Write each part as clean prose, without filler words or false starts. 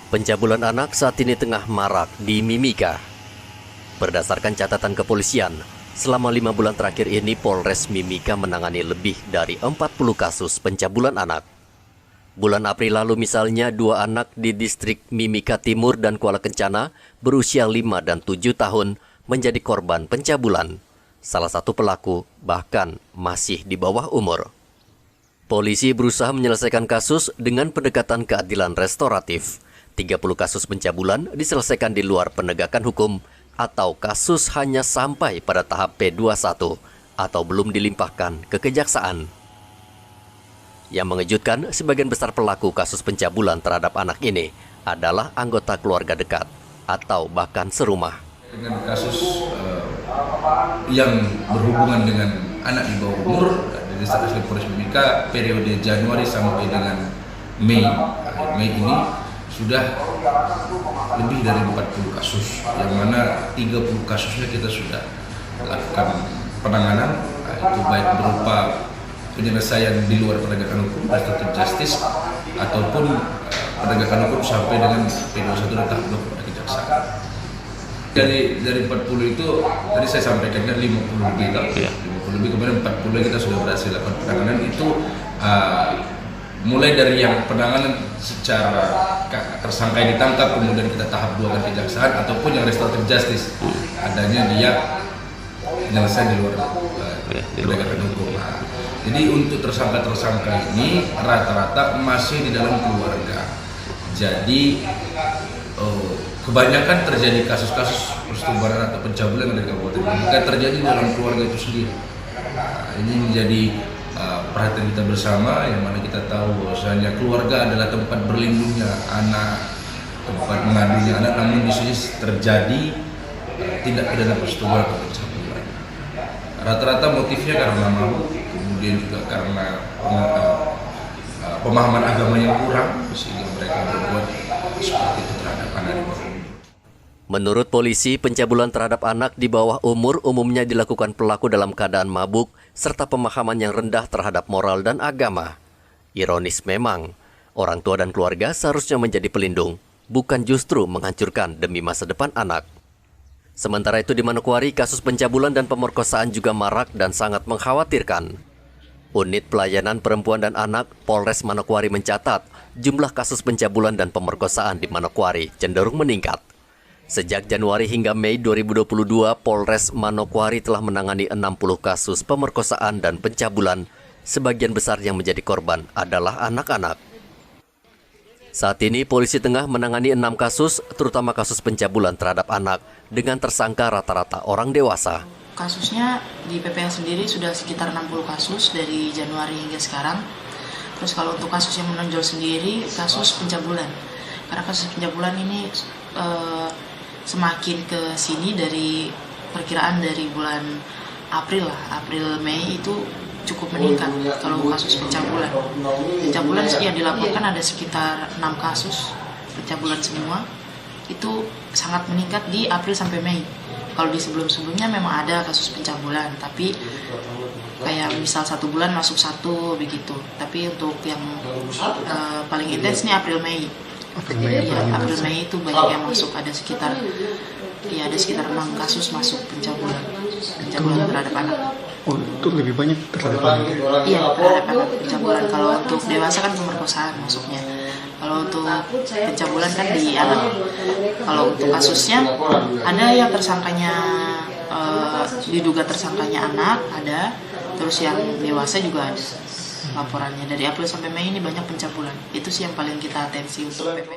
Pencabulan anak saat ini tengah marak di Mimika. Berdasarkan catatan kepolisian, selama 5 bulan terakhir ini Polres Mimika menangani lebih dari 40 kasus pencabulan anak. Bulan April lalu misalnya 2 anak di distrik Mimika Timur dan Kuala Kencana berusia 5 dan 7 tahun menjadi korban pencabulan. Salah satu pelaku bahkan masih di bawah umur. Polisi berusaha menyelesaikan kasus dengan pendekatan keadilan restoratif. 30 kasus pencabulan diselesaikan di luar penegakan hukum atau kasus hanya sampai pada tahap P21 atau belum dilimpahkan ke kejaksaan. Yang mengejutkan, sebagian besar pelaku kasus pencabulan terhadap anak ini adalah anggota keluarga dekat atau bahkan serumah. Dengan kasus yang berhubungan dengan anak di bawah umur dari Satlantas Polres Mimika periode Januari sampai dengan Mei ini sudah lebih dari 40 kasus, yang mana 30 kasusnya kita sudah lakukan penanganan, itu baik berupa penyelesaian di luar penegakan hukum, restoratif justice, ataupun penegakan hukum sampai dengan P21 dan tahap 2 pada kejaksaan. Dari 40 itu tadi saya sampaikan kan 50 lebih, 50 lebih, kemudian 40 kita sudah berhasil lakukan penanganan. Itu mulai dari yang penanganan secara tersangka yang ditangkap, kemudian kita tahap 2 ke kejaksaan, ataupun yang restoratif justice, adanya dia penyelesaian di luar penegakan hukum. Jadi untuk tersangka-tersangka ini rata-rata masih di dalam keluarga. Jadi kebanyakan terjadi kasus-kasus persetubuhan atau pencabulan dari Kabupaten Mimika terjadi dalam keluarga itu sendiri. Ini menjadi perhatian kita bersama, yang mana kita tahu bahwasanya keluarga adalah tempat berlindungnya anak, tempat mengadunya anak, namun di sini terjadi tindak pidana persetubuhan atau pencabulan. Rata-rata motifnya karena mabuk, kemudian juga karena pemahaman agama yang kurang, sehingga mereka berbuat seperti itu terhadap anak di bawah umur. Menurut polisi, pencabulan terhadap anak di bawah umur umumnya dilakukan pelaku dalam keadaan mabuk serta pemahaman yang rendah terhadap moral dan agama. Ironis memang, orang tua dan keluarga seharusnya menjadi pelindung, bukan justru menghancurkan demi masa depan anak. Sementara itu di Manokwari, kasus pencabulan dan pemerkosaan juga marak dan sangat mengkhawatirkan. Unit Pelayanan Perempuan dan Anak Polres Manokwari mencatat jumlah kasus pencabulan dan pemerkosaan di Manokwari cenderung meningkat. Sejak Januari hingga Mei 2022, Polres Manokwari telah menangani 60 kasus pemerkosaan dan pencabulan. Sebagian besar yang menjadi korban adalah anak-anak. Saat ini polisi tengah menangani 6 kasus, terutama kasus pencabulan terhadap anak, dengan tersangka rata-rata orang dewasa. Kasusnya di PPL sendiri sudah sekitar 60 kasus dari Januari hingga sekarang. Terus kalau untuk kasus yang menonjol sendiri, kasus pencabulan. Karena kasus pencabulan ini semakin ke sini dari perkiraan dari bulan April Mei itu cukup meningkat kalau kasus pencabulan. Pencabulan yang dilaporkan ada sekitar 6 kasus pencabulan semua. Itu sangat meningkat di April sampai Mei. Kalau di sebelum-sebelumnya memang ada kasus pencabulan, tapi kayak misal 1 bulan masuk 1 begitu. Tapi untuk yang paling intens ini April Mei. April Mei itu banyak yang masuk, ada sekitar 6 kasus masuk pencabulan terhadap anak. Oh, itu lebih banyak terhadap anak? Iya, terhadap anak pencabulan. Kalau untuk dewasa kan pemerkosaan masuknya. Kalau untuk pencabulan kan di anak. Kalau untuk kasusnya ada yang tersangkanya diduga tersangkanya anak, ada. Terus yang dewasa juga ada. Laporannya dari April sampai Mei ini banyak pencabulan. Itu sih yang paling kita atensi untuk PP.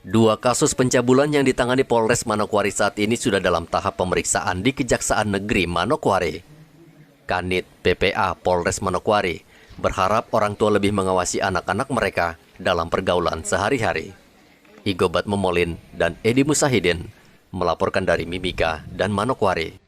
2 kasus pencabulan yang ditangani Polres Manokwari saat ini sudah dalam tahap pemeriksaan di Kejaksaan Negeri Manokwari. Kanit PPA Polres Manokwari berharap orang tua lebih mengawasi anak-anak mereka dalam pergaulan sehari-hari. Igobat Memolin dan Edi Musahidin melaporkan dari Mimika dan Manokwari.